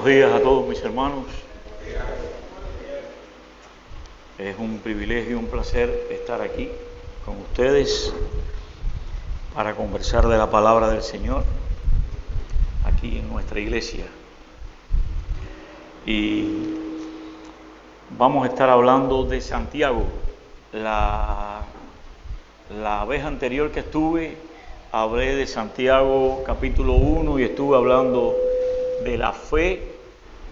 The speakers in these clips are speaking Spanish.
Buenos días a todos mis hermanos. Es un privilegio y un placer estar aquí con ustedes para conversar de la palabra del Señor aquí en nuestra iglesia. Y vamos a estar hablando de Santiago. La vez anterior que estuve, hablé de Santiago capítulo 1 y estuve hablando de la fe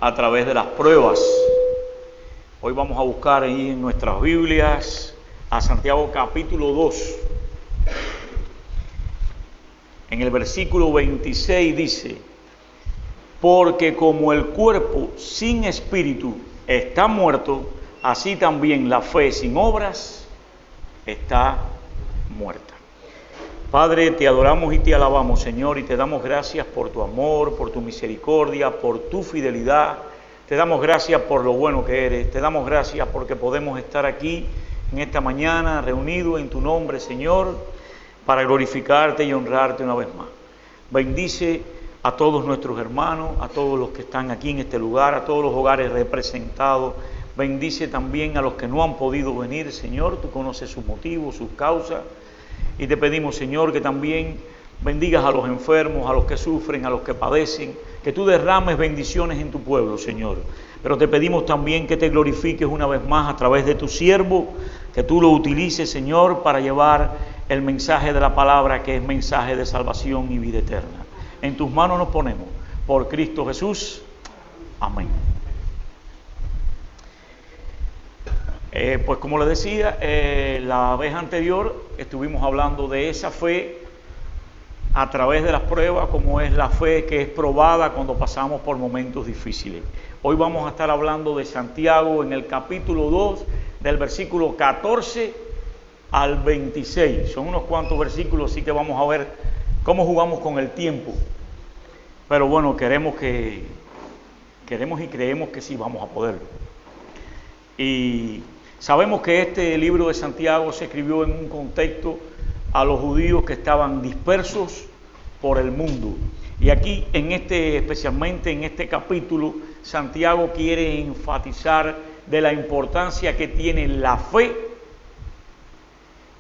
a través de las pruebas. Hoy vamos a buscar ahí en nuestras Biblias a Santiago capítulo 2. En el versículo 26 dice: porque como el cuerpo sin espíritu está muerto, así también la fe sin obras está muerta. Padre, te adoramos y te alabamos, Señor, y te damos gracias por tu amor, por tu misericordia, por tu fidelidad. Te damos gracias por lo bueno que eres. Te damos gracias porque podemos estar aquí en esta mañana reunidos en tu nombre, Señor, para glorificarte y honrarte una vez más. Bendice a todos nuestros hermanos, a todos los que están aquí en este lugar, a todos los hogares representados. Bendice también a los que no han podido venir, Señor. Tú conoces sus motivos, sus causas. Y te pedimos, Señor, que también bendigas a los enfermos, a los que sufren, a los que padecen, que tú derrames bendiciones en tu pueblo, Señor. Pero te pedimos también que te glorifiques una vez más a través de tu siervo, que tú lo utilices, Señor, para llevar el mensaje de la palabra, que es mensaje de salvación y vida eterna. En tus manos nos ponemos, por Cristo Jesús. Amén. Pues como les decía, la vez anterior estuvimos hablando de esa fe a través de las pruebas, como es la fe que es probada cuando pasamos por momentos difíciles. Hoy vamos a estar hablando de Santiago en el capítulo 2, del versículo 14 al 26. Son unos cuantos versículos, así que vamos a ver cómo jugamos con el tiempo. Pero bueno, queremos y creemos que sí vamos a poderlo. Y sabemos que este libro de Santiago se escribió en un contexto a los judíos que estaban dispersos por el mundo. Y aquí, especialmente en este capítulo, Santiago quiere enfatizar de la importancia que tiene la fe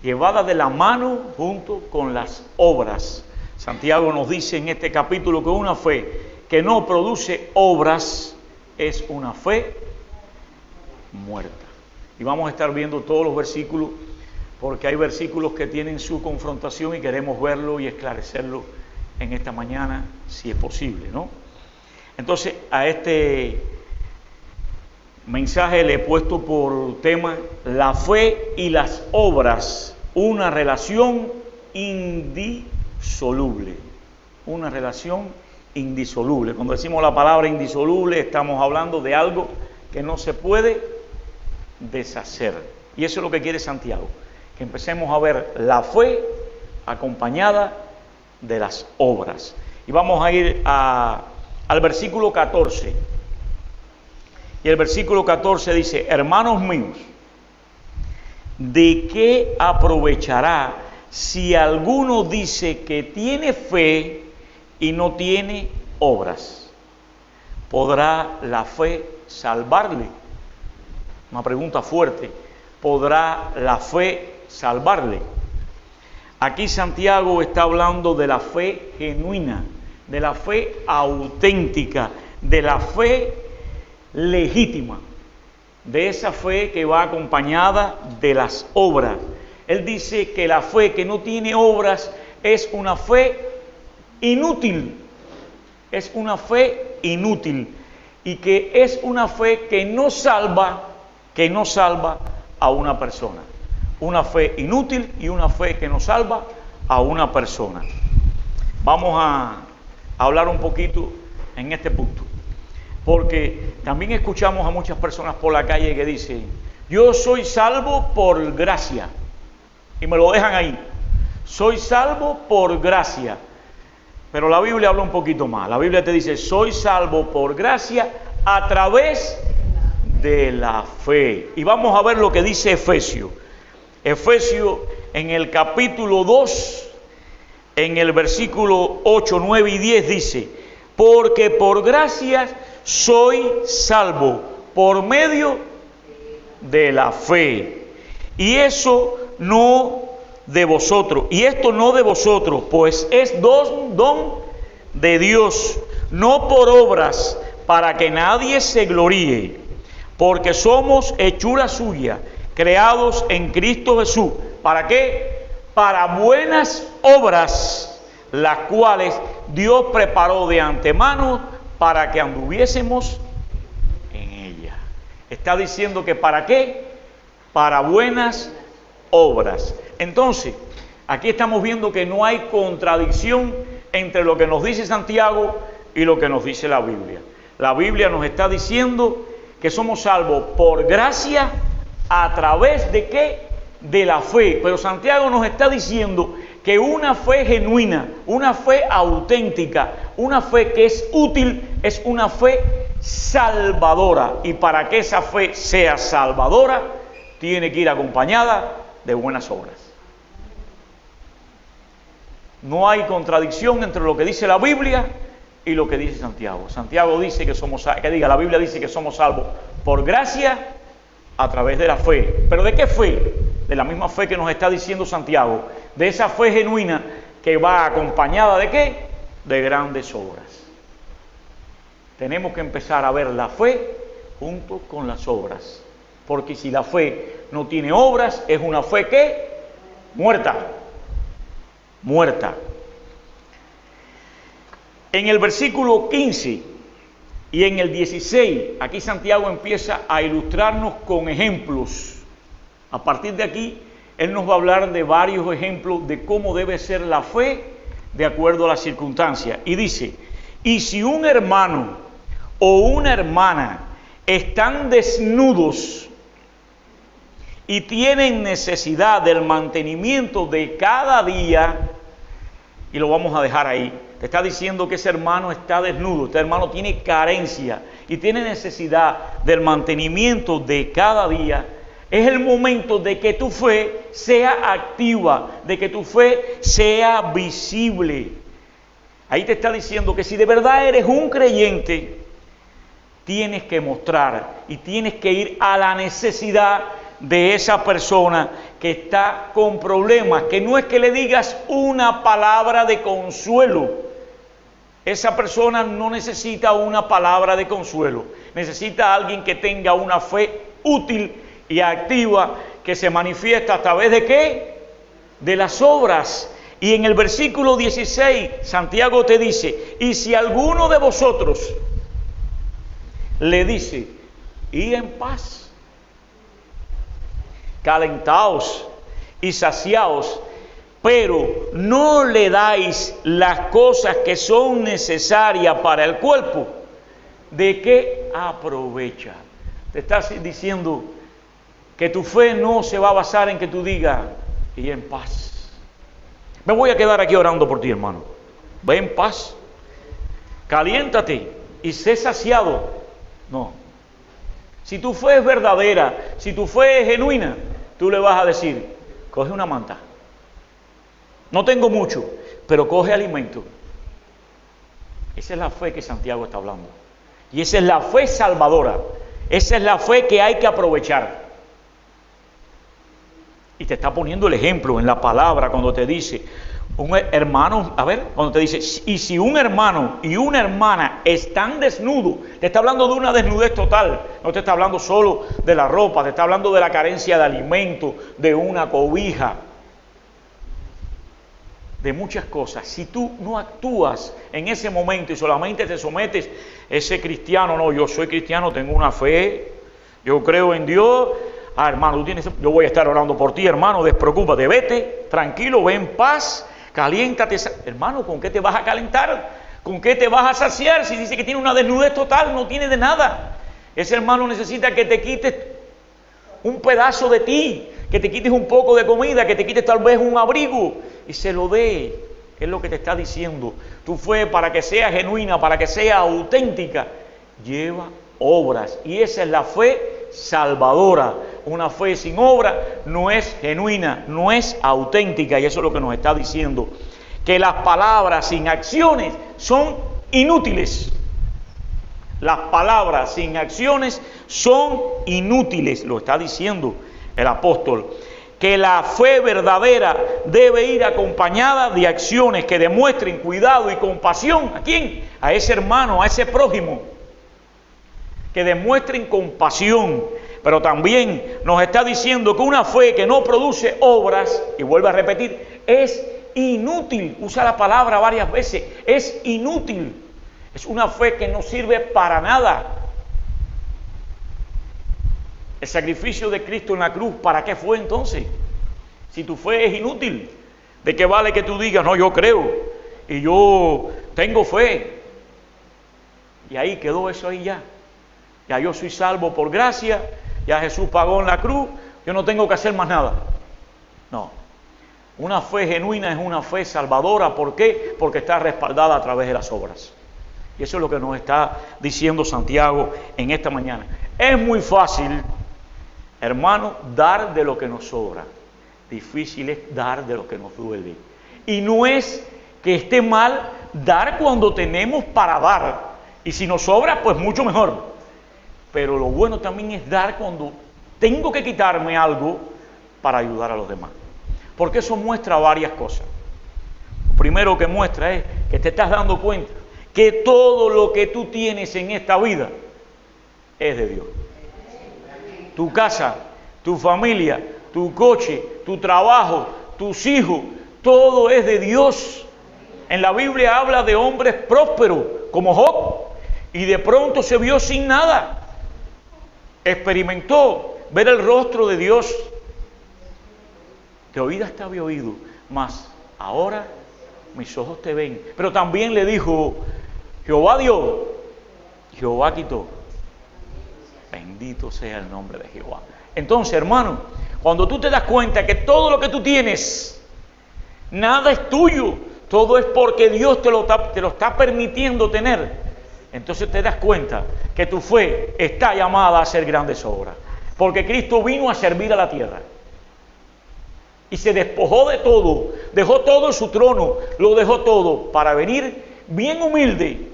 llevada de la mano junto con las obras. Santiago nos dice en este capítulo que una fe que no produce obras es una fe muerta. Y vamos a estar viendo todos los versículos, porque hay versículos que tienen su confrontación y queremos verlo y esclarecerlo en esta mañana, si es posible, ¿no? Entonces, a este mensaje le he puesto por tema la fe y las obras, una relación indisoluble. Una relación indisoluble. Cuando decimos la palabra indisoluble, estamos hablando de algo que no se puede deshacer. Y eso es lo que quiere Santiago, que empecemos a ver la fe acompañada de las obras. Y vamos a ir al versículo 14. Y el versículo 14 dice: hermanos míos, ¿de qué aprovechará si alguno dice que tiene fe y no tiene obras? ¿Podrá la fe salvarle? Una pregunta fuerte. ¿Podrá la fe salvarle? Aquí Santiago está hablando de la fe genuina, de la fe auténtica, de la fe legítima, de esa fe que va acompañada de las obras. Él dice que la fe que no tiene obras es una fe inútil, es una fe inútil, y que es una fe que no salva a una persona. Una fe inútil y una fe que no salva a una persona. Vamos a hablar un poquito en este punto, porque también escuchamos a muchas personas por la calle que dicen: yo soy salvo por gracia, y me lo dejan ahí, soy salvo por gracia. Pero la Biblia habla un poquito más. La Biblia te dice: soy salvo por gracia a través de la fe. Y vamos a ver lo que dice Efesios. Efesios en el capítulo 2, en el versículo 8, 9 y 10 dice: porque por gracia soy salvo, por medio de la fe. Y eso no de vosotros, y esto no de vosotros, pues es don de Dios, no por obras, para que nadie se gloríe, porque somos hechura suya, creados en Cristo Jesús. ¿Para qué? Para buenas obras, las cuales Dios preparó de antemano para que anduviésemos en ella. Está diciendo que ¿para qué? Para buenas obras. Entonces, aquí estamos viendo que no hay contradicción entre lo que nos dice Santiago y lo que nos dice la Biblia. La Biblia nos está diciendo que somos salvos por gracia a través de ¿qué? De la fe. Pero Santiago nos está diciendo que una fe genuina, una fe auténtica, una fe que es útil, es una fe salvadora. Y para que esa fe sea salvadora, tiene que ir acompañada de buenas obras. No hay contradicción entre lo que dice la Biblia y lo que dice Santiago. Santiago dice que somos, la Biblia dice que somos salvos por gracia a través de la fe. ¿Pero de qué fe? De la misma fe que nos está diciendo Santiago, de esa fe genuina que va acompañada ¿de qué? De grandes obras. Tenemos que empezar a ver la fe junto con las obras, porque si la fe no tiene obras, es una fe ¿qué? Muerta. Muerta. En el versículo 15 y en el 16, aquí Santiago empieza a ilustrarnos con ejemplos. A partir de aquí, él nos va a hablar de varios ejemplos de cómo debe ser la fe de acuerdo a las circunstancias. Y dice, y si un hermano o una hermana están desnudos y tienen necesidad del mantenimiento de cada día, y lo vamos a dejar ahí, te está diciendo que ese hermano está desnudo, este hermano tiene carencia y tiene necesidad del mantenimiento de cada día. Es el momento de que tu fe sea activa, de que tu fe sea visible. Ahí te está diciendo que si de verdad eres un creyente, tienes que mostrar y tienes que ir a la necesidad de esa persona que está con problemas, que no es que le digas una palabra de consuelo. Esa persona no necesita una palabra de consuelo, necesita a alguien que tenga una fe útil y activa, que se manifiesta a través de ¿qué? De las obras. Y en el versículo 16, Santiago te dice, y si alguno de vosotros le dice, id en paz, calentaos y saciaos, pero no le dais las cosas que son necesarias para el cuerpo, ¿de qué aprovecha? Te estás diciendo que tu fe no se va a basar en que tú digas, y en paz. Me voy a quedar aquí orando por ti, hermano. Ve en paz, caliéntate y sé saciado. No. Si tu fe es verdadera, si tu fe es genuina, tú le vas a decir, coge una manta. No tengo mucho, pero coge alimento. Esa es la fe que Santiago está hablando. Y esa es la fe salvadora. Esa es la fe que hay que aprovechar. Y te está poniendo el ejemplo en la palabra cuando te dice, un hermano, cuando te dice, y si un hermano y una hermana están desnudos, te está hablando de una desnudez total, no te está hablando solo de la ropa, te está hablando de la carencia de alimento, de una cobija, de muchas cosas. Si tú no actúas en ese momento y solamente te sometes, ese cristiano, no, yo soy cristiano, tengo una fe, yo creo en Dios. Hermano, yo voy a estar orando por ti, hermano, despreocúpate, vete, tranquilo, ve en paz, caliéntate. Hermano, ¿con qué te vas a calentar? ¿Con qué te vas a saciar? Si dice que tiene una desnudez total, no tiene de nada. Ese hermano necesita que te quites un pedazo de ti, que te quites un poco de comida, que te quites tal vez un abrigo y se lo dé. Es lo que te está diciendo. Tu fe, para que sea genuina, para que sea auténtica, lleva obras. Y esa es la fe salvadora. Una fe sin obra no es genuina, no es auténtica, y eso es lo que nos está diciendo, que las palabras sin acciones son inútiles. Las palabras sin acciones son inútiles, lo está diciendo el apóstol. Que la fe verdadera debe ir acompañada de acciones que demuestren cuidado y compasión. ¿A quién? A ese hermano, a ese prójimo. Que demuestren compasión. Pero también nos está diciendo que una fe que no produce obras, y vuelve a repetir, es inútil. Usa la palabra varias veces, es inútil. Es una fe que no sirve para nada. El sacrificio de Cristo en la cruz, ¿para qué fue entonces? Si tu fe es inútil, ¿de qué vale que tú digas, no, yo creo y yo tengo fe? Y ahí quedó eso ahí ya. Ya yo soy salvo por gracia, ya Jesús pagó en la cruz, yo no tengo que hacer más nada. No. Una fe genuina es una fe salvadora. ¿Por qué? Porque está respaldada a través de las obras. Y eso es lo que nos está diciendo Santiago en esta mañana. Es muy fácil, hermano, dar de lo que nos sobra. Difícil es dar de lo que nos duele. Y no es que esté mal dar cuando tenemos para dar. Y si nos sobra, pues mucho mejor. Pero lo bueno también es dar cuando tengo que quitarme algo para ayudar a los demás. Porque eso muestra varias cosas. Lo primero que muestra es que te estás dando cuenta que todo lo que tú tienes en esta vida es de Dios. Tu casa, tu familia, tu coche, tu trabajo, tus hijos, todo es de Dios. En la Biblia habla de hombres prósperos como Job y de pronto se vio sin nada. Experimentó ver el rostro de Dios. De oídas te había oído, mas ahora mis ojos te ven. Pero también le dijo, Jehová dio, Jehová quitó. Bendito sea el nombre de Jehová. Entonces, hermano, cuando tú te das cuenta que todo lo que tú tienes, nada es tuyo, todo es porque Dios te lo está permitiendo tener, entonces te das cuenta que tu fe está llamada a hacer grandes obras. Porque Cristo vino a servir a la tierra. Y se despojó de todo, dejó todo en su trono, lo dejó todo para venir bien humilde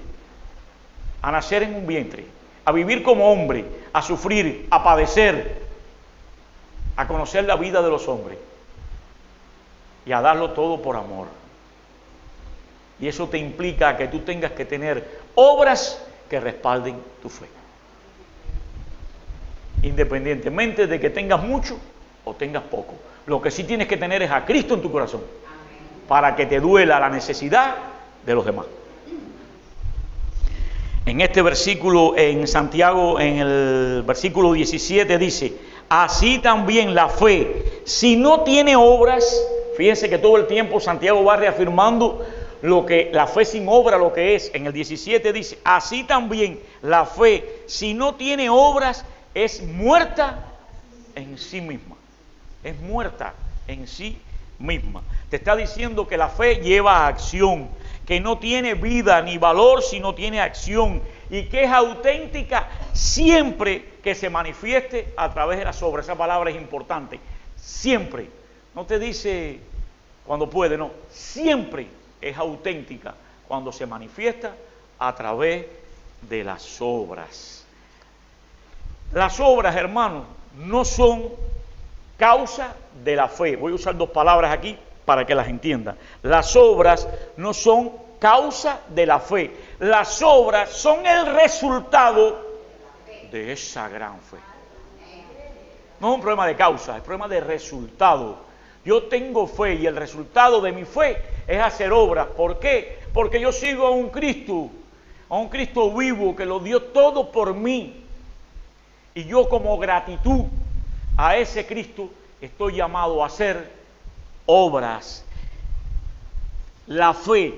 a nacer en un vientre, a vivir como hombre, a sufrir, a padecer, a conocer la vida de los hombres y a darlo todo por amor. Y eso te implica que tú tengas que tener obras que respalden tu fe. Independientemente de que tengas mucho o tengas poco. Lo que sí tienes que tener es a Cristo en tu corazón para que te duela la necesidad de los demás. En este versículo, en Santiago, en el versículo 17 dice, así también la fe, si no tiene obras, fíjense que todo el tiempo Santiago va reafirmando lo que la fe sin obra lo que es. En el 17 dice, así también la fe, si no tiene obras, es muerta en sí misma. Es muerta en sí misma. Te está diciendo que la fe lleva a acción, que no tiene vida ni valor si no tiene acción, y que es auténtica siempre que se manifieste a través de las obras. Esa palabra es importante. Siempre. No te dice cuando puede, no. Siempre es auténtica cuando se manifiesta a través de las obras. Las obras, hermanos, no son causa de la fe. Voy a usar dos palabras aquí para que las entiendan. Las obras no son causa de la fe. Las obras son el resultado de esa gran fe. No es un problema de causa, es un problema de resultado. Yo tengo fe y el resultado de mi fe es hacer obras. ¿Por qué? Porque yo sigo a un Cristo vivo que lo dio todo por mí. Y yo como gratitud a ese Cristo estoy llamado a hacer obras. La fe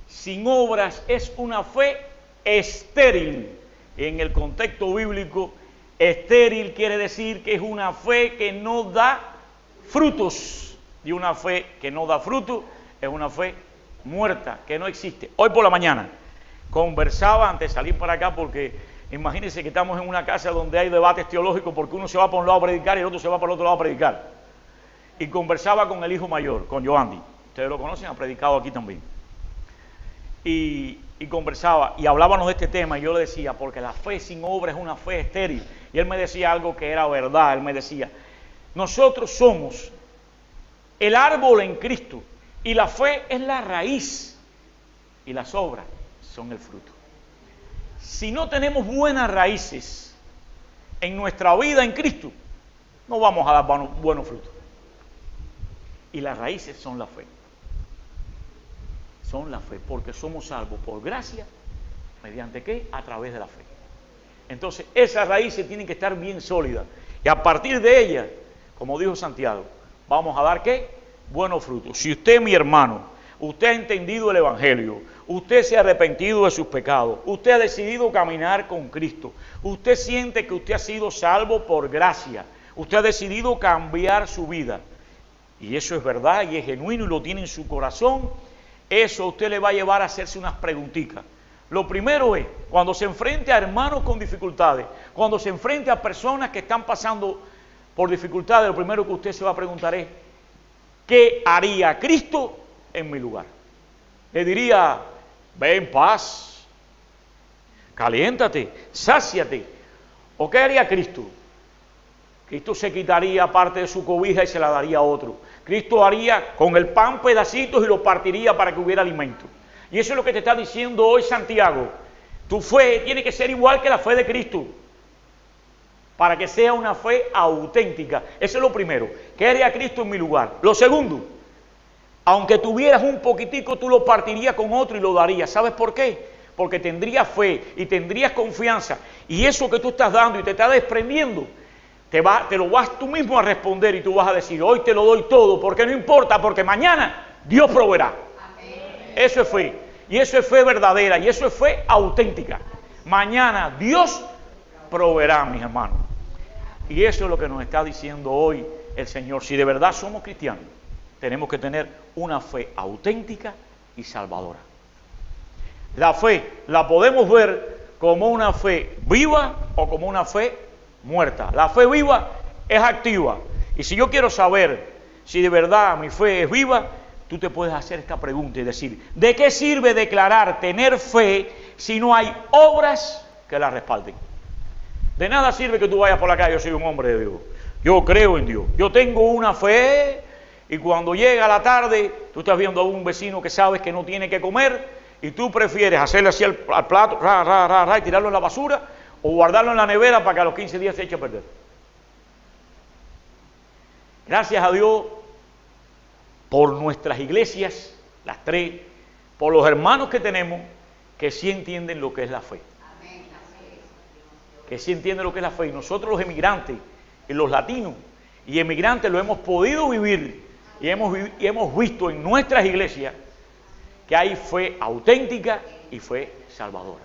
sin obras es una fe estéril. En el contexto bíblico, estéril quiere decir que es una fe que no da frutos. Y una fe que no da fruto es una fe muerta, que no existe. Hoy por la mañana conversaba antes de salir para acá, porque imagínense que estamos en una casa donde hay debates teológicos, porque uno se va por un lado a predicar y el otro se va por el otro lado a predicar. Y conversaba con el hijo mayor, con Joandi. Ustedes lo conocen, ha predicado aquí también. Y y conversaba y hablábamos de este tema y yo le decía, porque la fe sin obra es una fe estéril. Y él me decía algo que era verdad. Él me decía, nosotros somos el árbol en Cristo y la fe es la raíz y las obras son el fruto. Si no tenemos buenas raíces en nuestra vida en Cristo, no vamos a dar buenos frutos. Y las raíces son la fe. Son la fe, porque somos salvos por gracia, ¿mediante qué? A través de la fe. Entonces, esas raíces tienen que estar bien sólidas. Y a partir de ellas, como dijo Santiago, vamos a dar ¿qué? Buenos frutos. Si usted, mi hermano, usted ha entendido el Evangelio, usted se ha arrepentido de sus pecados, usted ha decidido caminar con Cristo, usted siente que usted ha sido salvo por gracia, usted ha decidido cambiar su vida, y eso es verdad y es genuino y lo tiene en su corazón, eso a usted le va a llevar a hacerse unas preguntitas. Lo primero es, cuando se enfrente a hermanos con dificultades, cuando se enfrente a personas que están pasando por dificultades, lo primero que usted se va a preguntar es, ¿qué haría Cristo en mi lugar? Le diría, ve en paz, caliéntate, sáciate. ¿O qué haría Cristo? Cristo se quitaría parte de su cobija y se la daría a otro. Cristo haría con el pan pedacitos y lo partiría para que hubiera alimento. Y eso es lo que te está diciendo hoy Santiago. Tu fe tiene que ser igual que la fe de Cristo, para que sea una fe auténtica. Eso es lo primero. ¿Qué haría Cristo en mi lugar? Lo segundo, aunque tuvieras un poquitico, tú lo partirías con otro y lo darías. ¿Sabes por qué? Porque tendrías fe y tendrías confianza. Y eso que tú estás dando y te estás desprendiendo, te lo vas tú mismo a responder y tú vas a decir, hoy te lo doy todo, porque no importa, porque mañana Dios proveerá. Amén. Eso es fe. Y eso es fe verdadera y eso es fe auténtica. Mañana Dios proveerá, mis hermanos. Y eso es lo que nos está diciendo hoy el Señor. Si de verdad somos cristianos, tenemos que tener una fe auténtica y salvadora. La fe la podemos ver como una fe viva o como una fe muerta. La fe viva es activa. Y si yo quiero saber si de verdad mi fe es viva, tú te puedes hacer esta pregunta y decir, ¿de qué sirve declarar tener fe si no hay obras que la respalden? De nada sirve que tú vayas por la calle, yo soy un hombre de Dios, yo creo en Dios, yo tengo una fe, y cuando llega la tarde, tú estás viendo a un vecino que sabes que no tiene que comer, y tú prefieres hacerle así al plato, y tirarlo en la basura, o guardarlo en la nevera para que a los 15 días se eche a perder. Gracias a Dios por nuestras iglesias, las tres, por los hermanos que tenemos, que sí entienden lo que es la fe. Que sí entienden lo que es la fe. Y nosotros los emigrantes, y los latinos, y emigrantes lo hemos podido vivir, y hemos visto en nuestras iglesias que hay fe auténtica y fe salvadora.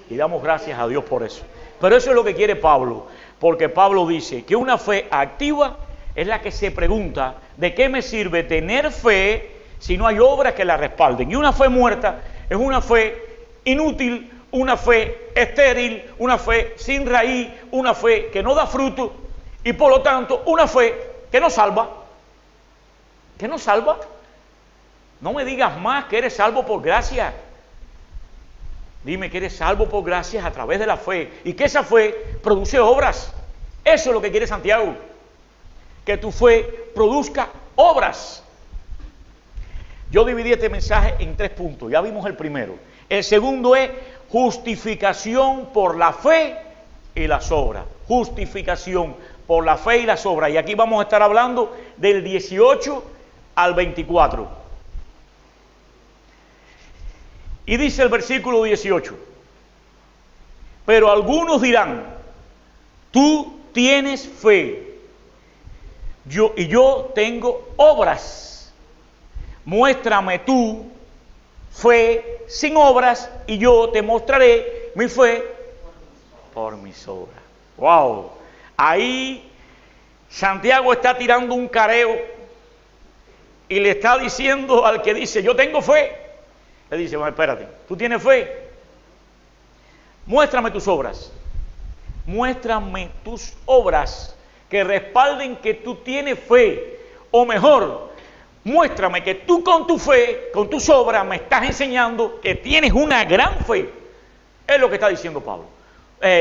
Y damos gracias a Dios por eso. Pero eso es lo que quiere Pablo, porque Pablo dice que una fe activa es la que se pregunta, ¿de qué me sirve tener fe si no hay obras que la respalden? Y una fe muerta es una fe inútil, una fe estéril, una fe sin raíz, una fe que no da fruto y por lo tanto una fe que no salva. ¿Que no salva? No me digas más que eres salvo por gracia. Dime que eres salvo por gracia a través de la fe y que esa fe produce obras. Eso es lo que quiere Santiago. Que tu fe produzca obras. Yo dividí este mensaje en 3 puntos. Ya vimos el primero. El segundo es justificación por la fe y las obras. Justificación por la fe y las obras. Y aquí vamos a estar hablando del 18 al 24. Y dice el versículo 18, pero algunos dirán, tú tienes fe, yo tengo obras. Muéstrame tú fe sin obras y yo te mostraré mi fe por mis obras. Wow, ahí Santiago está tirando un careo y le está diciendo al que dice, yo tengo fe. Le dice, bueno, espérate, ¿tú tienes fe? Muéstrame tus obras. Muéstrame tus obras que respalden que tú tienes fe. O mejor, muéstrame que tú con tu fe, con tus obras, me estás enseñando que tienes una gran fe. Es lo que está diciendo Pablo,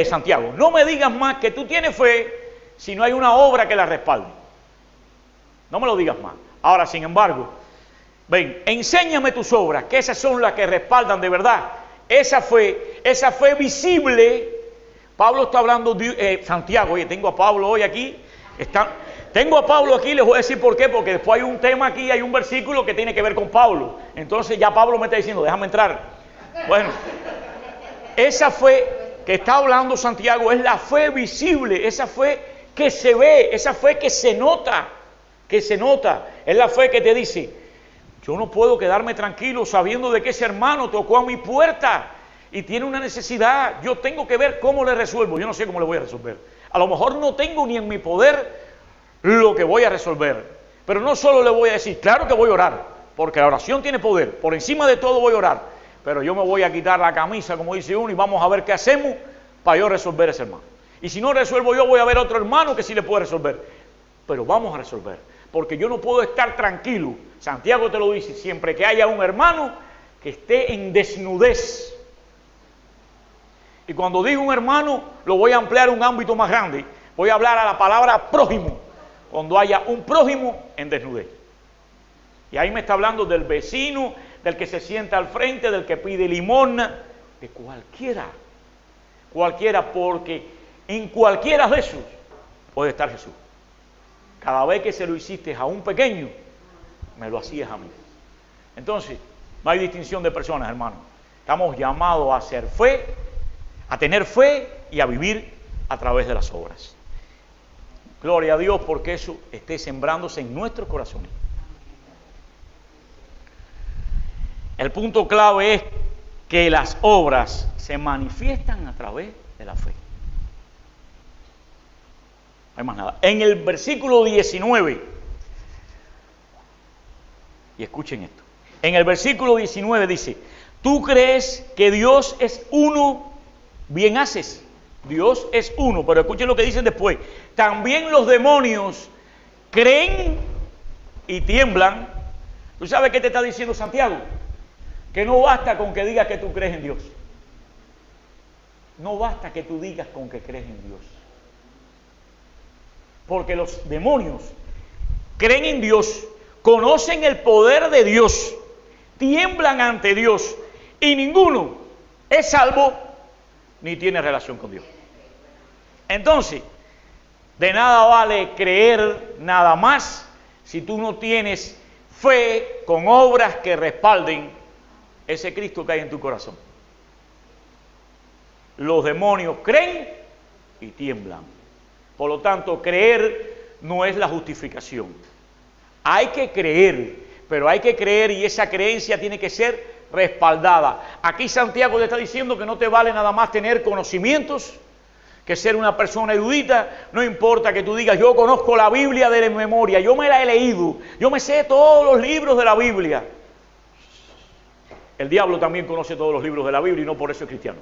Santiago. No me digas más que tú tienes fe si no hay una obra que la respalde. No me lo digas más. Ahora, sin embargo, ven, enséñame tus obras, que esas son las que respaldan de verdad esa fe visible. Pablo está hablando, Santiago, oye, tengo a Pablo hoy aquí, tengo a Pablo aquí, les voy a decir por qué, porque después hay un tema aquí, hay un versículo que tiene que ver con Pablo. Entonces ya Pablo me está diciendo, déjame entrar. Bueno, esa fe que está hablando Santiago es la fe visible, esa fe que se ve, esa fe que se nota, es la fe que te dice, yo no puedo quedarme tranquilo sabiendo de que ese hermano tocó a mi puerta y tiene una necesidad, yo tengo que ver cómo le resuelvo. Yo no sé cómo le voy a resolver, a lo mejor no tengo ni en mi poder lo que voy a resolver, pero no solo le voy a decir, claro que voy a orar, porque la oración tiene poder, por encima de todo voy a orar, pero yo me voy a quitar la camisa, como dice uno, y vamos a ver qué hacemos para yo resolver a ese hermano. Y si no resuelvo yo, voy a ver a otro hermano que sí le puede resolver, pero vamos a resolver, porque yo no puedo estar tranquilo. Santiago te lo dice, siempre que haya un hermano que esté en desnudez. Y cuando digo un hermano, lo voy a ampliar a un ámbito más grande. Voy a hablar a la palabra prójimo. Cuando haya un prójimo en desnudez. Y ahí me está hablando del vecino, del que se sienta al frente, del que pide limosna, de cualquiera. Cualquiera, porque en cualquiera de esos puede estar Jesús. Cada vez que se lo hiciste a un pequeño, me lo hacías a mí. Entonces, no hay distinción de personas, hermano. Estamos llamados a hacer fe, a tener fe y a vivir a través de las obras. Gloria a Dios porque eso esté sembrándose en nuestros corazones. El punto clave es que las obras se manifiestan a través de la fe. No hay más nada. En el versículo 19, y escuchen esto, en el versículo 19 dice, tú crees que Dios es uno, bien haces. Dios es uno, pero escuchen lo que dicen después. También los demonios creen y tiemblan. ¿Tú sabes qué te está diciendo Santiago? Que no basta con que digas que tú crees en Dios. No basta que tú digas con que crees en Dios. Porque los demonios creen en Dios, conocen el poder de Dios, tiemblan ante Dios y ninguno es salvo ni tiene relación con Dios. Entonces, de nada vale creer nada más si tú no tienes fe con obras que respalden ese Cristo que hay en tu corazón. Los demonios creen y tiemblan. Por lo tanto, creer no es la justificación. Hay que creer, pero hay que creer y esa creencia tiene que ser respaldada. Aquí Santiago le está diciendo que no te vale nada más tener conocimientos, que ser una persona erudita. No importa que tú digas, yo conozco la Biblia de memoria, yo me la he leído, yo me sé todos los libros de la Biblia. El diablo también conoce todos los libros de la Biblia y no por eso es cristiano.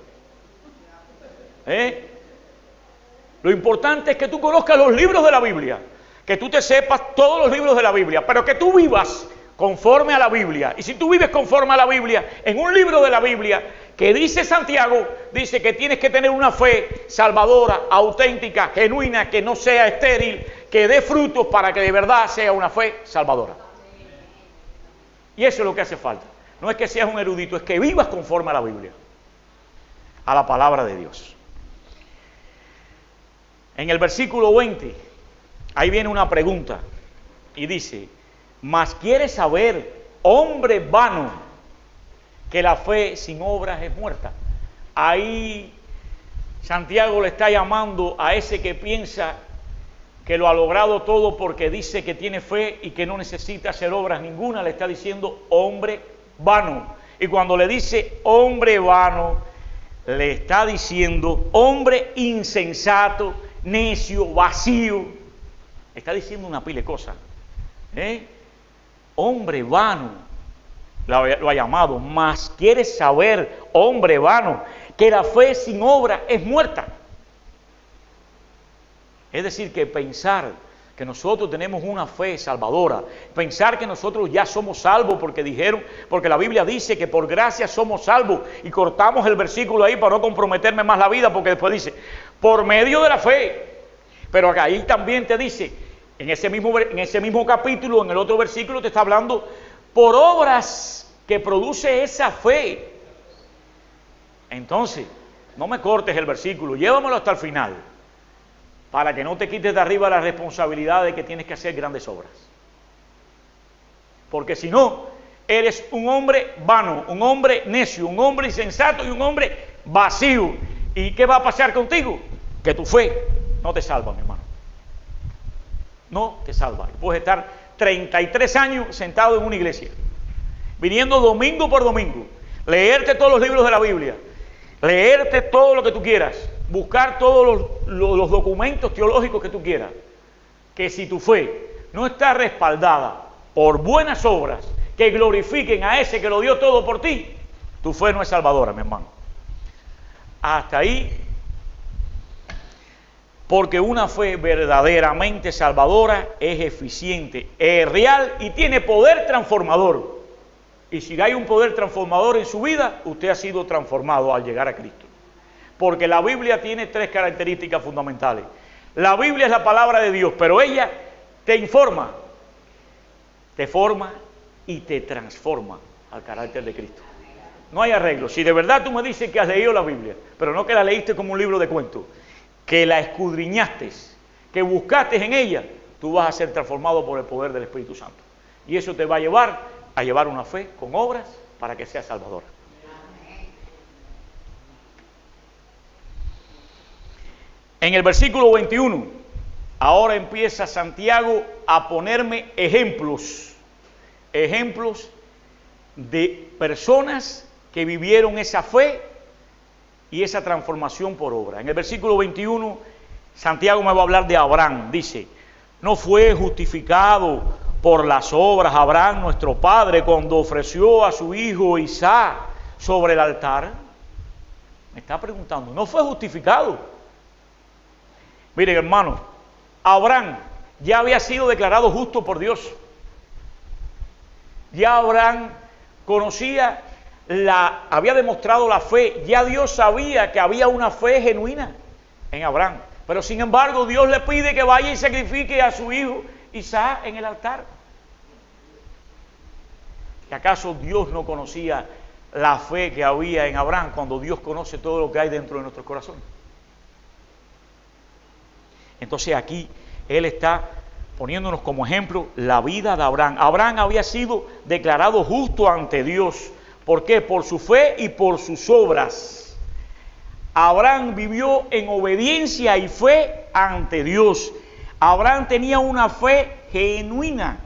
Lo importante es que tú conozcas los libros de la Biblia, que tú te sepas todos los libros de la Biblia, pero que tú vivas conforme a la Biblia. Y si tú vives conforme a la Biblia, en un libro de la Biblia que dice Santiago, dice que tienes que tener una fe salvadora, auténtica, genuina, que no sea estéril, que dé frutos para que de verdad sea una fe salvadora. Y eso es lo que hace falta. No es que seas un erudito, es que vivas conforme a la Biblia, a la palabra de Dios. En el versículo 20, ahí viene una pregunta y dice, mas quieres saber, hombre vano, que la fe sin obras es muerta. Ahí Santiago le está llamando a ese que piensa que lo ha logrado todo porque dice que tiene fe y que no necesita hacer obras ninguna, le está diciendo hombre vano. Y cuando le dice hombre vano, le está diciendo hombre insensato, necio, vacío. Está diciendo una pila de cosas. Hombre vano, lo ha llamado. Mas quieres saber, hombre vano, que la fe sin obra es muerta. Es decir, que pensar que nosotros tenemos una fe salvadora, pensar que nosotros ya somos salvos porque la Biblia dice que por gracia somos salvos, y cortamos el versículo ahí para no comprometerme más la vida, porque después dice, por medio de la fe. Pero acá ahí también te dice, en ese mismo capítulo, en el otro versículo te está hablando, por obras que produce esa fe. Entonces, no me cortes el versículo, llévamelo hasta el final, para que no te quites de arriba la responsabilidad de que tienes que hacer grandes obras. Porque si no, eres un hombre vano, un hombre necio, un hombre insensato y un hombre vacío. ¿Y qué va a pasar contigo? Que tu fe no te salva, mi hermano. No te salva. Puedes estar 33 años sentado en una iglesia, viniendo domingo por domingo, leerte todos los libros de la Biblia, leerte todo lo que tú quieras, buscar todos los documentos teológicos que tú quieras, que si tu fe no está respaldada por buenas obras que glorifiquen a ese que lo dio todo por ti, tu fe no es salvadora, mi hermano. Hasta ahí, porque una fe verdaderamente salvadora es eficiente, es real y tiene poder transformador. Y si hay un poder transformador en su vida, usted ha sido transformado al llegar a Cristo. Porque la Biblia tiene 3 características fundamentales. La Biblia es la palabra de Dios, pero ella te informa, te forma y te transforma al carácter de Cristo. No hay arreglo. Si de verdad tú me dices que has leído la Biblia, pero no que la leíste como un libro de cuentos, que la escudriñaste, que buscaste en ella, tú vas a ser transformado por el poder del Espíritu Santo. Y eso te va a llevar una fe con obras para que sea salvadora. En el versículo 21, ahora empieza Santiago a ponerme ejemplos de personas que vivieron esa fe y esa transformación por obra. En el versículo 21, Santiago me va a hablar de Abraham. Dice, no fue justificado por las obras Abraham, nuestro padre, cuando ofreció a su hijo Isaac sobre el altar. Me está preguntando, ¿no fue justificado? Miren, hermano, Abraham ya había sido declarado justo por Dios. Ya Abraham había demostrado la fe, ya Dios sabía que había una fe genuina en Abraham. Pero sin embargo, Dios le pide que vaya y sacrifique a su hijo Isaac en el altar. ¿Y acaso Dios no conocía la fe que había en Abraham cuando Dios conoce todo lo que hay dentro de nuestros corazones? Entonces aquí Él está poniéndonos como ejemplo la vida de Abraham. Abraham había sido declarado justo ante Dios. ¿Por qué? Por su fe y por sus obras. Abraham vivió en obediencia y fe ante Dios. Abraham tenía una fe genuina.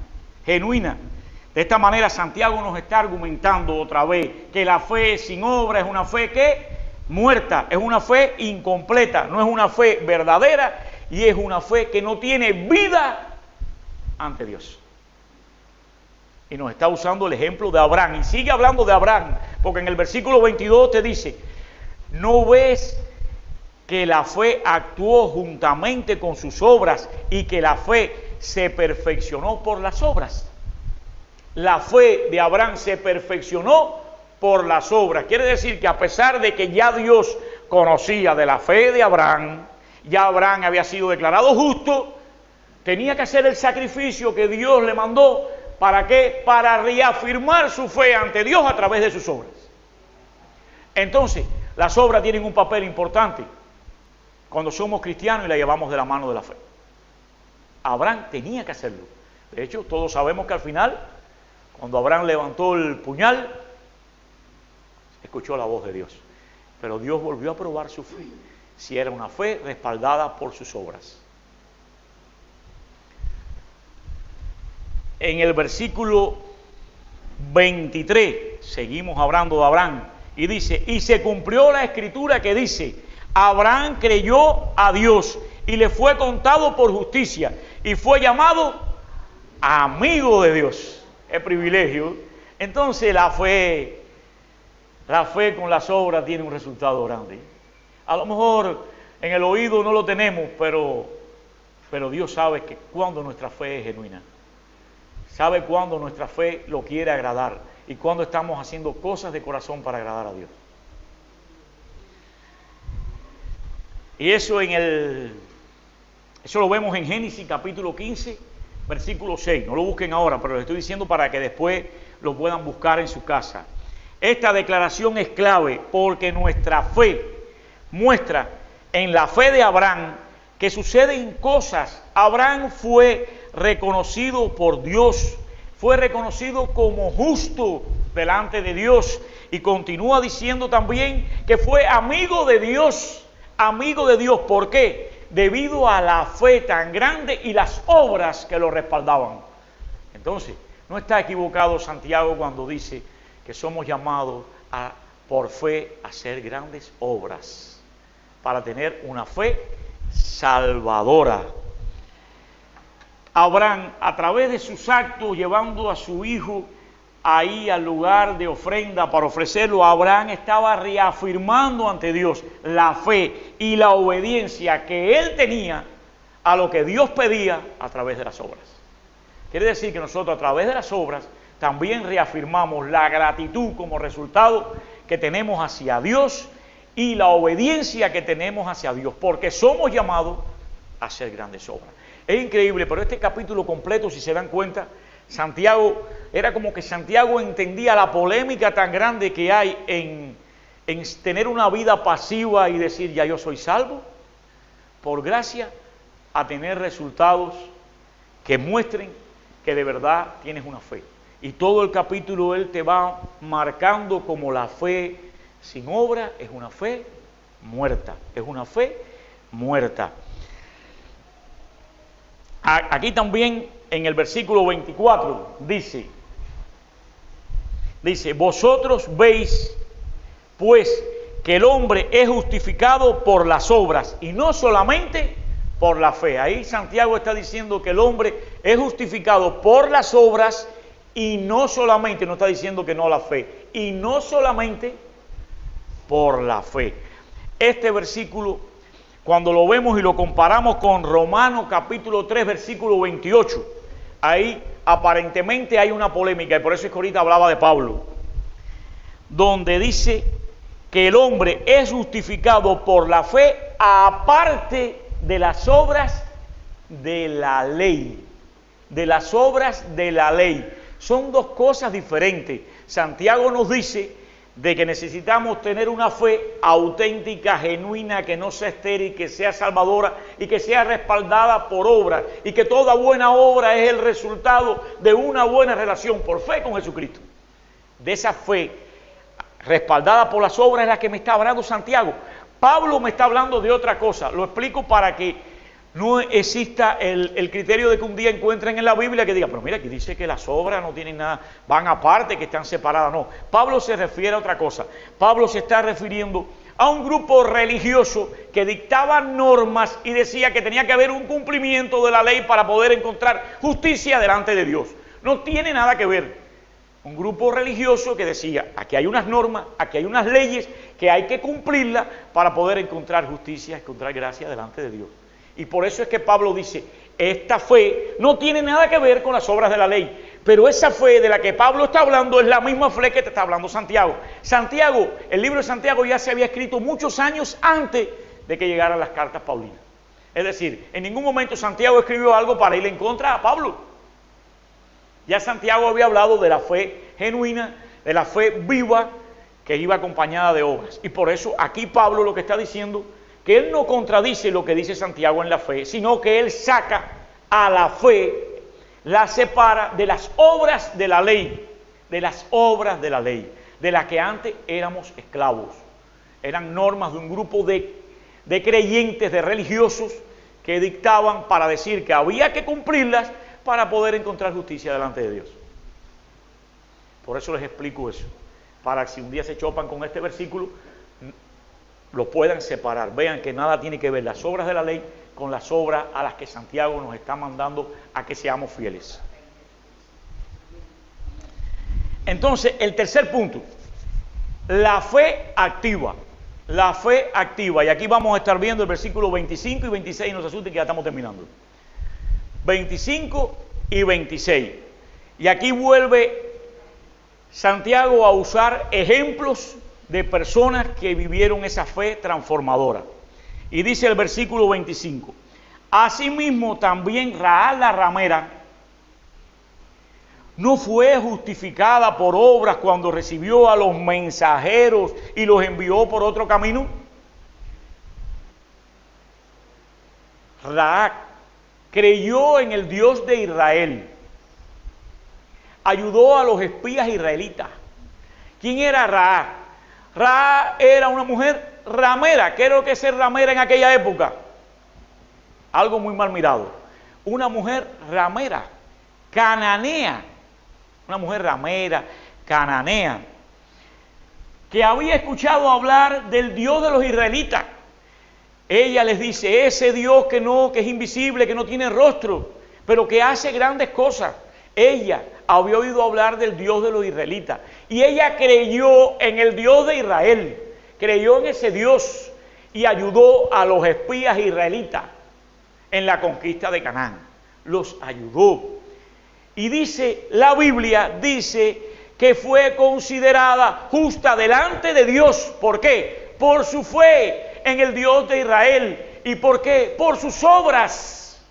De esta manera Santiago nos está argumentando otra vez que la fe sin obra es una fe que muerta, es una fe incompleta, no es una fe verdadera y es una fe que no tiene vida ante Dios. Y nos está usando el ejemplo de Abraham y sigue hablando de Abraham, porque en el versículo 22 te dice, ¿no ves que la fe actuó juntamente con sus obras y que la fe se perfeccionó por las obras? La fe de Abraham se perfeccionó por las obras. Quiere decir que a pesar de que ya Dios conocía de la fe de Abraham, ya Abraham había sido declarado justo, tenía que hacer el sacrificio que Dios le mandó. ¿Para qué? Para reafirmar su fe ante Dios a través de sus obras. Entonces, las obras tienen un papel importante cuando somos cristianos y la llevamos de la mano de la fe. Abraham tenía que hacerlo. De hecho, todos sabemos que al final, cuando Abraham levantó el puñal, escuchó la voz de Dios. Pero Dios volvió a probar su fe, si era una fe respaldada por sus obras. En el versículo 23, seguimos hablando de Abraham, y dice, y se cumplió la escritura que dice, Abraham creyó a Dios, y le fue contado por justicia, y fue llamado amigo de Dios. Es privilegio. Entonces la fe con las obras tiene un resultado grande. A lo mejor en el oído no lo tenemos, pero Pero Dios sabe que cuando nuestra fe es genuina, sabe cuando nuestra fe lo quiere agradar y cuando estamos haciendo cosas de corazón para agradar a Dios. Y eso eso lo vemos en Génesis capítulo 15, versículo 6. No lo busquen ahora, pero les estoy diciendo para que después lo puedan buscar en su casa. Esta declaración es clave porque nuestra fe muestra en la fe de Abraham que suceden cosas. Abraham fue reconocido por Dios, fue reconocido como justo delante de Dios y continúa diciendo también que fue amigo de Dios. Amigo de Dios, ¿por qué? Debido a la fe tan grande y las obras que lo respaldaban. Entonces, no está equivocado Santiago cuando dice que somos llamados por fe a hacer grandes obras, para tener una fe salvadora. Abraham, a través de sus actos, llevando a su hijo ahí al lugar de ofrenda para ofrecerlo, Abraham estaba reafirmando ante Dios la fe y la obediencia que él tenía a lo que Dios pedía a través de las obras. Quiere decir que nosotros a través de las obras también reafirmamos la gratitud como resultado que tenemos hacia Dios y la obediencia que tenemos hacia Dios, porque somos llamados a hacer grandes obras. Es increíble, pero este capítulo completo, si se dan cuenta, Santiago, era como que Santiago entendía la polémica tan grande que hay en tener una vida pasiva y decir ya yo soy salvo, por gracia, a tener resultados que muestren que de verdad tienes una fe. Y todo el capítulo él te va marcando como la fe sin obra es una fe muerta, es una fe muerta. Aquí también en el versículo 24 dice, vosotros veis pues que el hombre es justificado por las obras y no solamente por la fe. Ahí Santiago está diciendo que el hombre es justificado por las obras y no solamente, no está diciendo que no la fe, y no solamente por la fe. Este versículo, cuando lo vemos y lo comparamos con Romanos capítulo 3, versículo 28, ahí aparentemente hay una polémica, y por eso es que ahorita hablaba de Pablo, donde dice que el hombre es justificado por la fe aparte de las obras de la ley. De las obras de la ley. Son dos cosas diferentes. Santiago nos dice de que necesitamos tener una fe auténtica, genuina, que no sea estéril, que sea salvadora y que sea respaldada por obras, y que toda buena obra es el resultado de una buena relación por fe con Jesucristo. De esa fe respaldada por las obras es la que me está hablando Santiago. Pablo me está hablando de otra cosa. Lo explico para que no exista el criterio de que un día encuentren en la Biblia que diga, pero mira, aquí dice que las obras no tienen nada, van aparte, que están separadas. No, Pablo se refiere a otra cosa. Pablo se está refiriendo a un grupo religioso que dictaba normas y decía que tenía que haber un cumplimiento de la ley para poder encontrar justicia delante de Dios. No tiene nada que ver. Un grupo religioso que decía, aquí hay unas normas, aquí hay unas leyes que hay que cumplirlas para poder encontrar justicia, encontrar gracia delante de Dios. Y por eso es que Pablo dice, esta fe no tiene nada que ver con las obras de la ley, pero esa fe de la que Pablo está hablando es la misma fe que te está hablando Santiago. Santiago, el libro de Santiago ya se había escrito muchos años antes de que llegaran las cartas paulinas. Es decir, en ningún momento Santiago escribió algo para ir en contra a Pablo. Ya Santiago había hablado de la fe genuina, de la fe viva, que iba acompañada de obras. Y por eso aquí Pablo lo que está diciendo, que él no contradice lo que dice Santiago en la fe, sino que él saca a la fe, la separa de las obras de la ley, de las obras de la ley, de las que antes éramos esclavos. Eran normas de un grupo de creyentes, de religiosos, que dictaban para decir que había que cumplirlas para poder encontrar justicia delante de Dios. Por eso les explico eso, para que si un día se chopan con este versículo, lo puedan separar, vean que nada tiene que ver las obras de la ley con las obras a las que Santiago nos está mandando a que seamos fieles. Entonces, el tercer punto, la fe activa. La fe activa, y aquí vamos a estar viendo el versículo 25 y 26, no se asusten que ya estamos terminando. 25 y 26. Y aquí vuelve Santiago a usar ejemplos de personas que vivieron esa fe transformadora. Y dice el versículo 25, asimismo también Rahab la ramera no fue justificada por obras cuando recibió a los mensajeros y los envió por otro camino. Rahab creyó en el Dios de Israel, ayudó a los espías israelitas. ¿Quién era Rahab? Rahab era una mujer ramera. ¿Qué era lo que es ser ramera en aquella época? Algo muy mal mirado. Una mujer ramera, cananea, una mujer ramera, cananea, que había escuchado hablar del Dios de los israelitas. Ella les dice, ese Dios que es invisible, que no tiene rostro, pero que hace grandes cosas. Ella había oído hablar del Dios de los israelitas y ella creyó en el Dios de Israel, creyó en ese Dios y ayudó a los espías israelitas en la conquista de Canaán. Los ayudó. Y dice, la Biblia dice que fue considerada justa delante de Dios. ¿Por qué? Por su fe en el Dios de Israel. ¿Y por qué? Por sus obras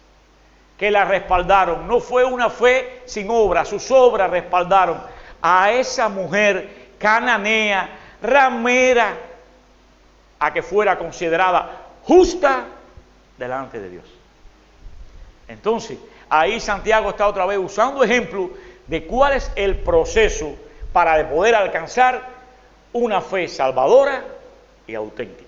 que la respaldaron. No fue una fe sin obras, sus obras respaldaron a esa mujer cananea, ramera, a que fuera considerada justa delante de Dios. Entonces, ahí Santiago está otra vez usando ejemplos de cuál es el proceso para poder alcanzar una fe salvadora y auténtica.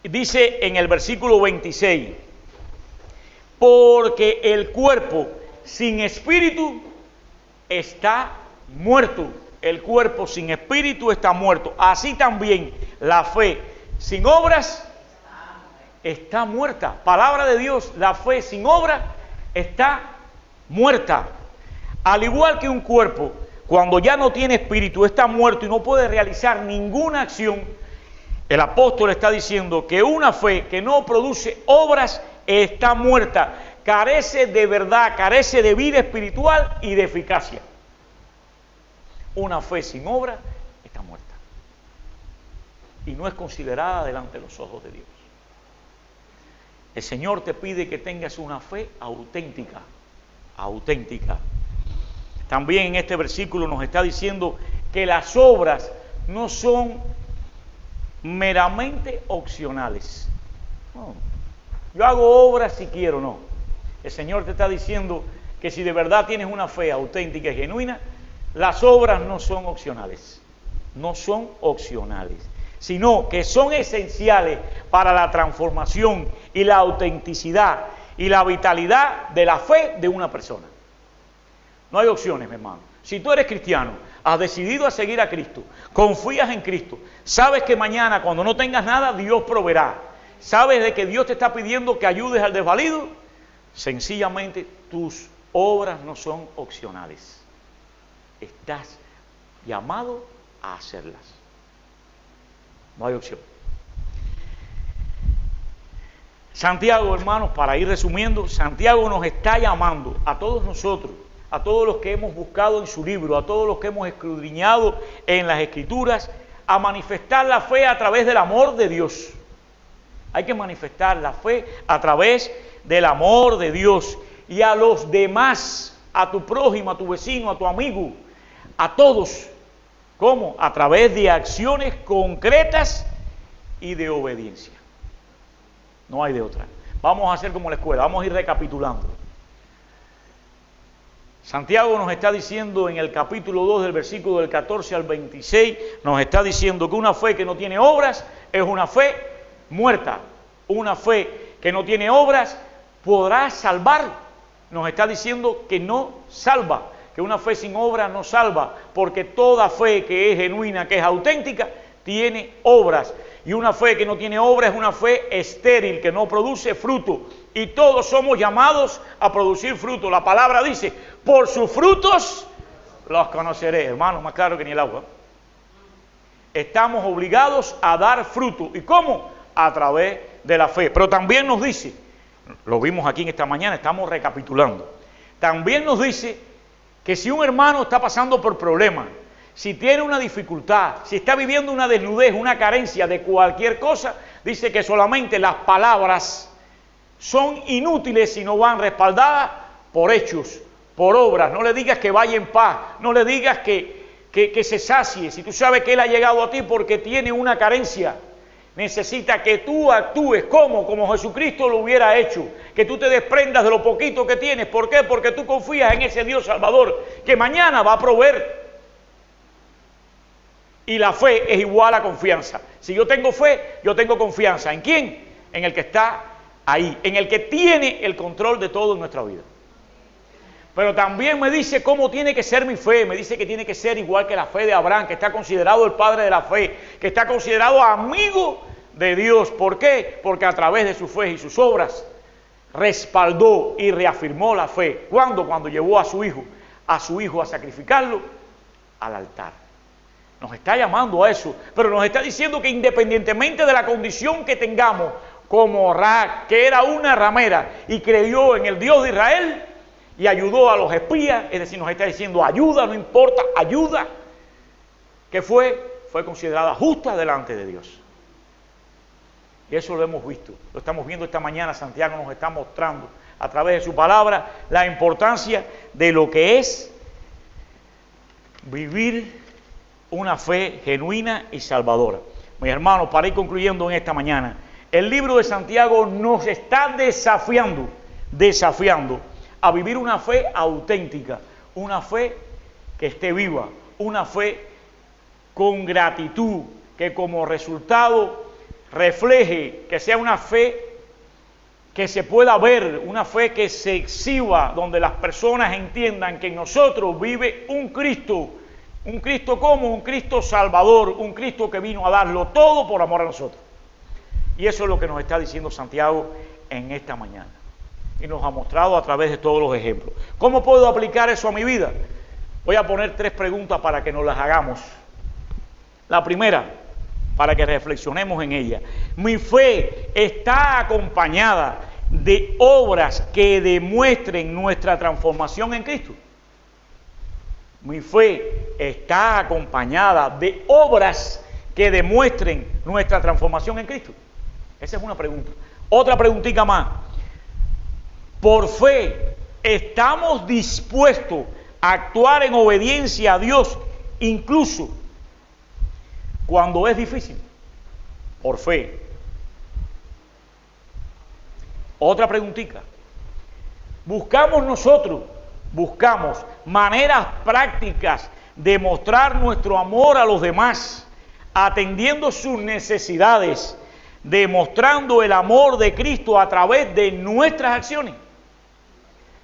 Dice en el versículo 26, porque el cuerpo sin espíritu está muerto. El cuerpo sin espíritu está muerto. Así también la fe sin obras está muerta. Palabra de Dios, la fe sin obras está muerta. Al igual que un cuerpo, cuando ya no tiene espíritu, está muerto y no puede realizar ninguna acción. El apóstol está diciendo que una fe que no produce obras está muerta, carece de verdad, carece de vida espiritual y de eficacia. Una fe sin obra está muerta y no es considerada delante de los ojos de Dios. El Señor te pide que tengas una fe auténtica, auténtica. También en este versículo nos está diciendo que las obras no son meramente opcionales. No, yo hago obras si quiero, no. El Señor te está diciendo que si de verdad tienes una fe auténtica y genuina, las obras no son opcionales, no son opcionales, sino que son esenciales para la transformación y la autenticidad y la vitalidad de la fe de una persona. No hay opciones, mi hermano. Si tú eres cristiano, has decidido a seguir a Cristo, confías en Cristo, sabes que mañana cuando no tengas nada, Dios proveerá, sabes de que Dios te está pidiendo que ayudes al desvalido, sencillamente tus obras no son opcionales. Estás llamado a hacerlas. No hay opción. Santiago, hermanos, para ir resumiendo, Santiago nos está llamando a todos nosotros, a todos los que hemos buscado en su libro, a todos los que hemos escudriñado en las Escrituras, a manifestar la fe a través del amor de Dios. Hay que manifestar la fe a través del amor de Dios y a los demás, a tu prójimo, a tu vecino, a tu amigo, a todos. ¿Cómo? A través de acciones concretas y de obediencia. No hay de otra. Vamos a hacer como la escuela, vamos a ir recapitulando. Santiago nos está diciendo en el capítulo 2 del versículo del 14 al 26, nos está diciendo que una fe que no tiene obras es una fe muerta. Una fe que no tiene obras podrá salvar. Nos está diciendo que no salva, que una fe sin obras no salva, porque toda fe que es genuina, que es auténtica, tiene obras. Y una fe que no tiene obras es una fe estéril, que no produce fruto. Y todos somos llamados a producir fruto. La palabra dice, por sus frutos los conoceré. Hermano, más claro que ni el agua. Estamos obligados a dar fruto. ¿Y cómo? A través de la fe. Pero también nos dice, lo vimos aquí en esta mañana, estamos recapitulando, también nos dice que si un hermano está pasando por problemas, si tiene una dificultad, si está viviendo una desnudez, una carencia de cualquier cosa, dice que solamente las palabras son inútiles si no van respaldadas por hechos, por obras. No le digas que vaya en paz, no le digas que se sacie. Si tú sabes que Él ha llegado a ti porque tiene una carencia, necesita que tú actúes como Jesucristo lo hubiera hecho, que tú te desprendas de lo poquito que tienes. ¿Por qué? Porque tú confías en ese Dios Salvador que mañana va a proveer. Y la fe es igual a confianza. Si yo tengo fe, yo tengo confianza. ¿En quién? En el que está ahí, en el que tiene el control de todo en nuestra vida. Pero también me dice cómo tiene que ser mi fe. Me dice que tiene que ser igual que la fe de Abraham, que está considerado el padre de la fe, que está considerado amigo de Dios. ¿Por qué? Porque a través de su fe y sus obras respaldó y reafirmó la fe. ¿Cuándo? Cuando llevó a su hijo a sacrificarlo al altar. Nos está llamando a eso, pero nos está diciendo que independientemente de la condición que tengamos, como Rahab, que era una ramera y creyó en el Dios de Israel y ayudó a los espías, es decir, nos está diciendo ayuda, no importa, ayuda, que fue considerada justa delante de Dios. Y eso lo hemos visto, lo estamos viendo esta mañana. Santiago nos está mostrando a través de su palabra la importancia de lo que es vivir una fe genuina y salvadora. Mis hermanos, para ir concluyendo en esta mañana, el libro de Santiago nos está desafiando a vivir una fe auténtica, una fe que esté viva, una fe con gratitud, que como resultado refleje, que sea una fe que se pueda ver, una fe que se exhiba, donde las personas entiendan que en nosotros vive un Cristo. Un Cristo como un Cristo salvador, un Cristo que vino a darlo todo por amor a nosotros. Y eso es lo que nos está diciendo Santiago en esta mañana. Y nos ha mostrado a través de todos los ejemplos. ¿Cómo puedo aplicar eso a mi vida? Voy a poner 3 preguntas para que nos las hagamos. La primera, para que reflexionemos en ella. ¿Mi fe está acompañada de obras que demuestren nuestra transformación en Cristo? Mi fe está acompañada de obras que demuestren nuestra transformación en Cristo. Esa es una pregunta. Otra preguntita más. Por fe, ¿estamos dispuestos a actuar en obediencia a Dios incluso cuando es difícil? Por fe. Otra preguntita. Buscamos maneras prácticas de mostrar nuestro amor a los demás, atendiendo sus necesidades, demostrando el amor de Cristo a través de nuestras acciones.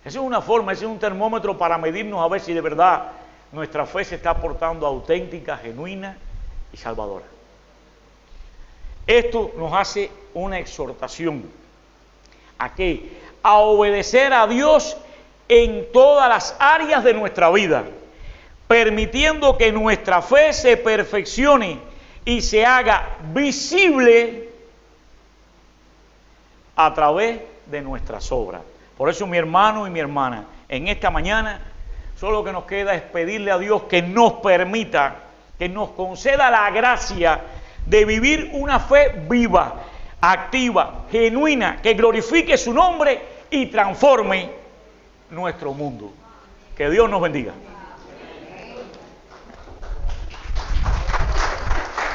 Esa es una forma, ese es un termómetro para medirnos a ver si de verdad nuestra fe se está portando auténtica, genuina y salvadora. Esto nos hace una exhortación a ¿qué? A obedecer a Dios en todas las áreas de nuestra vida, permitiendo que nuestra fe se perfeccione y se haga visible a través de nuestras obras. Por eso, mi hermano y mi hermana, en esta mañana, solo lo que nos queda es pedirle a Dios que nos permita, que nos conceda la gracia de vivir una fe viva, activa, genuina, que glorifique su nombre y transforme nuestro mundo. Que Dios nos bendiga.